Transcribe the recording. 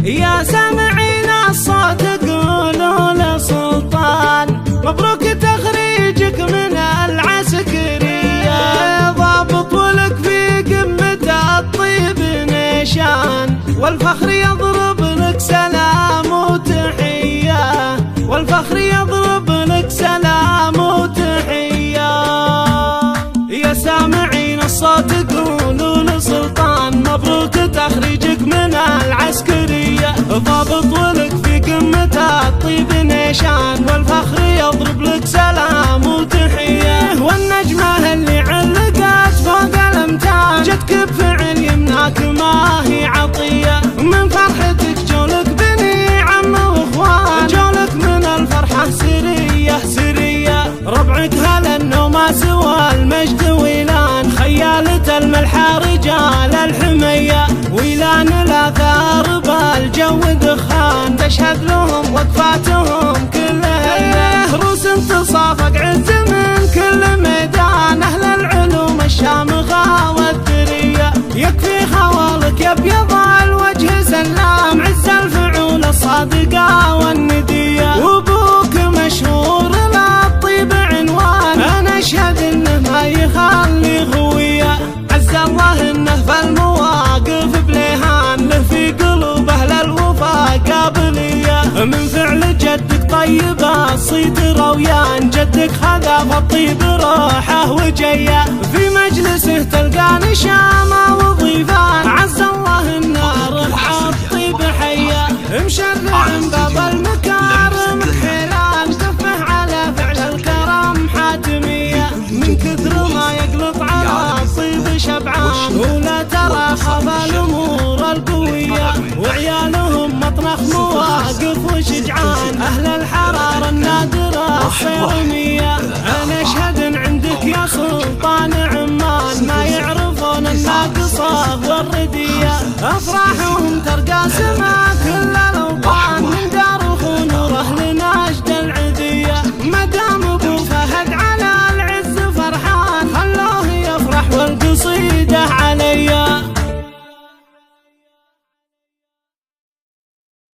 يا سامعين الصوت قولوا لسلطان مبروك تخريجك من العسكرية، ضابط ولك في قمة الطيب نشان، والفخر يضرب لك سلام وتحية، والفخر يضرب لك سلام وتحية. يا سامعين الصوت قولوا لسلطان مبروك تخريجك من العسكرية، ضابط ولك في قمة الطيب نشان، والفخر يضرب لك سلام وتحية. والنجمة اللي علقت فوق الامتان جتك بفعل يمناك ما هي عطية، من فرحتك جولك بني عم واخوان، جولك من الفرحة سرية سرية، ربعك هلا انه ما سوى المجد ويلان، خيالة الملحة رجال الحمية، ويلان الاثار بالجو دخان، تشهد لهم وقفاتهم كلها، روس تصافق عز من كل ميدان، اهل العلوم الشامخة والثرية، يكفي خوالك يبيض الوجه سلام، عز الفعول الصادقة والندية، وابوك مشهور للطيب عنوان، انا اشهد انه ما يخلي غوية، عز الله انه في المواقف بليهان، له في قلوب اهل الوفا قابلية، من فعل جدك طيب الصيت رويان، جدك خذا الطيب روحه وجيه، في مجلسه تلقى نشامة وضيفان، عز الله النار الطيب حيه، مشرع باب المكارم حيلان، تفه على فعل الكرم حاتمية، من كثر ما يقلط على الطيب شبعان، ولا ترى خفى الامور القوية، وعيالهم مطرح مواقف وشجعان، اهل الحرارة النادرة الصيرمية، انا اشهد ان عندك يا سلطان عمان ما يعرفون الناقصة والردية، افراحهم ترقى سما